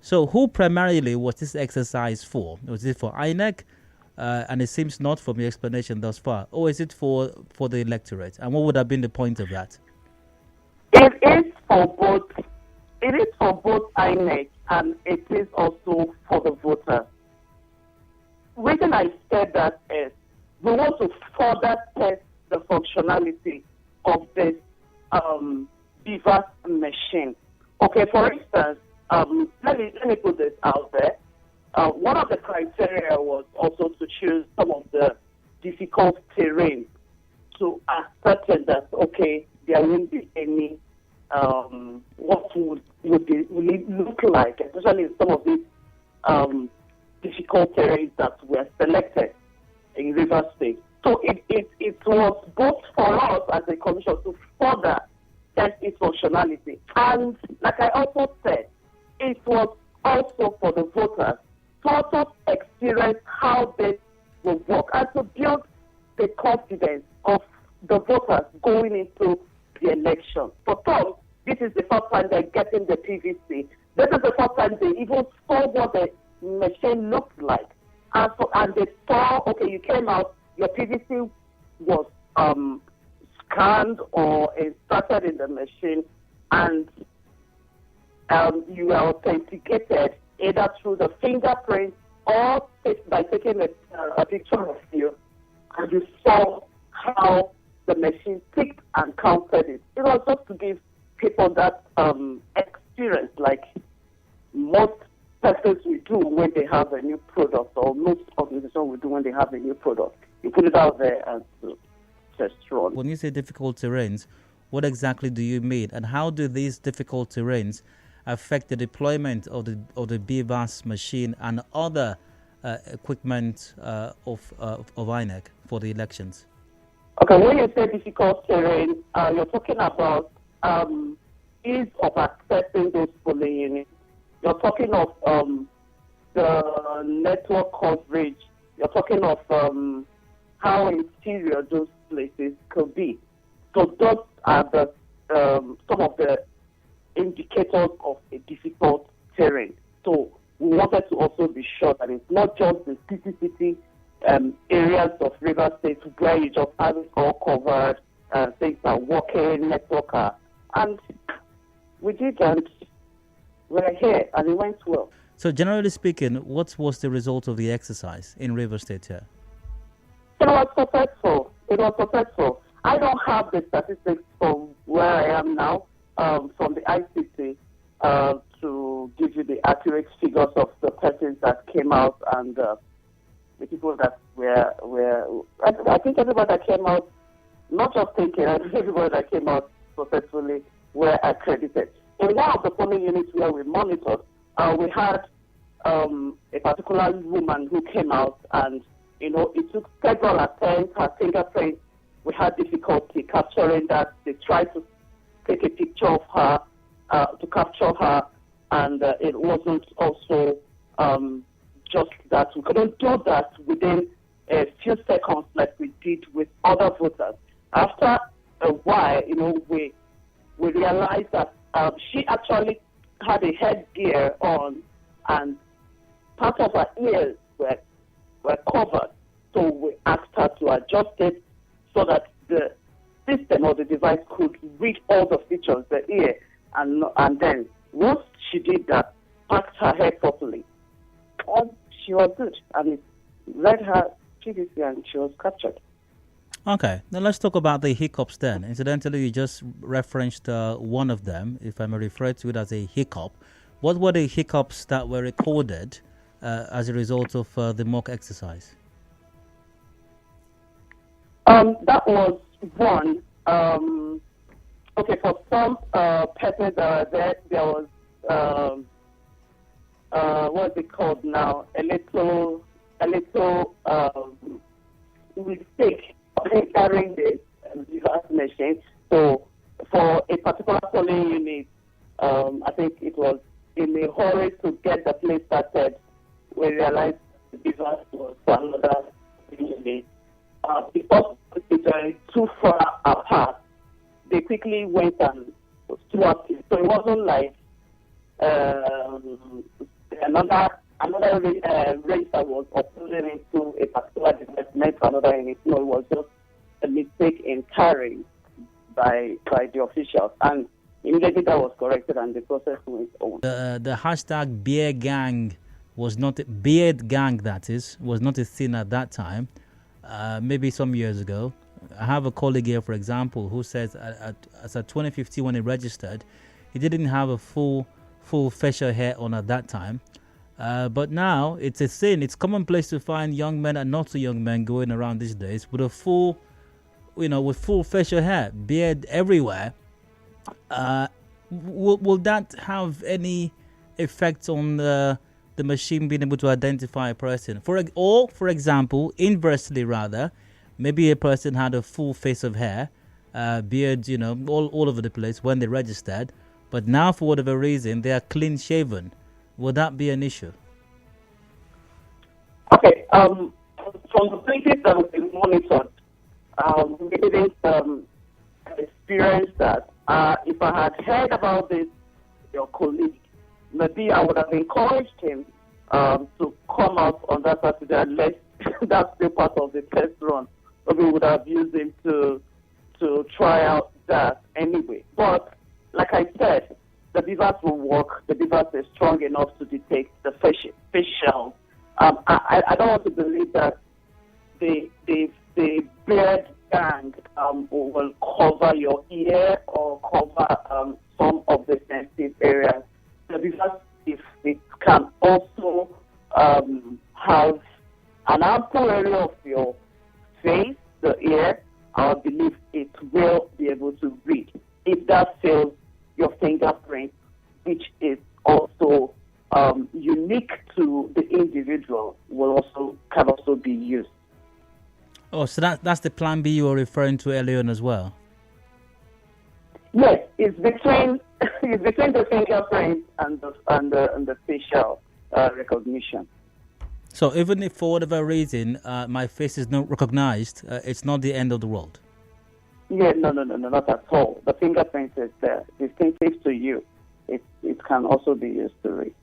So who primarily was this exercise for? Was it for INEC? And it seems not from your explanation thus far. Or is it for the electorate? And what would have been the point of that? It is for both. It is for both INEC and it is also for the voters. The reason I said that is we want to further test the functionality of this BVAS machine. Okay, for instance, let me put this out there. One of the criteria was also to choose some of the difficult terrain to ascertain that, okay, there won't be any, what will it look like, especially in some of these difficult terrains that were selected in Rivers State. So it was both for us as a commission to further test its functionality. And like I also said, it was also for the voters to also experience how this will work and to build the confidence of the voters going into the election. For some, this is the first time they're getting the PVC. This is the first time they even saw what the machine looked like. And they saw, okay, you came out, your PVC was scanned or inserted in the machine, and you were authenticated either through the fingerprints or by taking a picture of you, and you saw how the machine picked and counted it. It was just to give people that experience, like most persons will do when they have a new product, or most organizations will do when they have a new product. You put it out there and test run. When you say difficult terrains, what exactly do you mean, and how do these difficult terrains affect the deployment of the BVAS machine and other equipment of INEC for the elections? Okay, when you say difficult terrain, you're talking about ease of accessing those polling units. You're talking of the network coverage. You're talking of how inferior those places could be. So those are the some of the indicators of a difficult terrain. So we wanted to also be sure that it's not just the city areas of River State where you just have it all covered, things are working, network are, and we did, and we're here, and it went well. So generally speaking, what was the result of the exercise in River State here? It was successful. It was successful. I don't have the statistics from where I am now, from the ICT, to give you the accurate figures of the persons that came out and the people that were. I think everybody that came out, not just thinking, I think everybody that came out successfully were accredited. In one of the polling units where we monitored, we had a particular woman who came out, and it took several attempts. Her fingerprints, we had difficulty capturing that. They tried to take a picture of her, to capture her, and it wasn't also just that. We couldn't do that within a few seconds like we did with other voters. After a while, we realized that she actually had a headgear on, and part of her ears were covered. So we asked her to adjust it so that the system or the device could read all the features, the ear, and then once she did that, packed her head properly, and she was good, and it led her PVC, and she was captured. Okay, now let's talk about the hiccups then. Incidentally, you just referenced one of them, if I may refer to it as a hiccup. What were the hiccups that were recorded as a result of the mock exercise? That was one. Okay, for some persons that were there was, what's it called now? A little mistake entering the BVAS machine. So for a particular polling unit, I think it was in a hurry to get the place started, we realized the BVAS was for another unit. Because it's too far apart, they quickly went and swapped it. So it wasn't like another register was uploaded into a particular device meant for another unit. No, it was just a mistake in carrying by the officials, and immediately that was corrected and the process went on. The hashtag beard gang was not beard gang, that is, was not a thing at that time. Maybe some years ago. I have a colleague here, for example, who says as at 2015 when he registered, he didn't have a full facial hair on at that time. But now it's a thing. It's commonplace to find young men and not so young men going around these days with a full facial hair, beard everywhere. Will that have any effect on the machine being able to identify a person? For example, inversely rather, maybe a person had a full face of hair, beard, all over the place when they registered, but now for whatever reason they are clean shaven. Would that be an issue? Okay. From the places that have been monitored, we didn't experience that. If I had heard about this, your colleague, maybe I would have encouraged him to come out on that Saturday and let that be part of the test run. But we would have used him to try out that anyway. But like I said, the BVAS will work. The BVAS is strong enough to detect the facial. I don't want to believe that the beard gang will cover your ear or cover some of the sensitive areas. The BVAS, if it can also have an ample area of your face, the ear, I believe it will be able to read. If that fails, your fingerprint, which is also unique to the individual, can also be used. Oh, so that's the plan B you were referring to earlier on as well? Yes, it's between the fingerprint and the facial recognition. So even if for whatever reason my face is not recognized, it's not the end of the world? Yeah, no, not at all. The fingerprint is there, distinctive to you. It can also be used to read.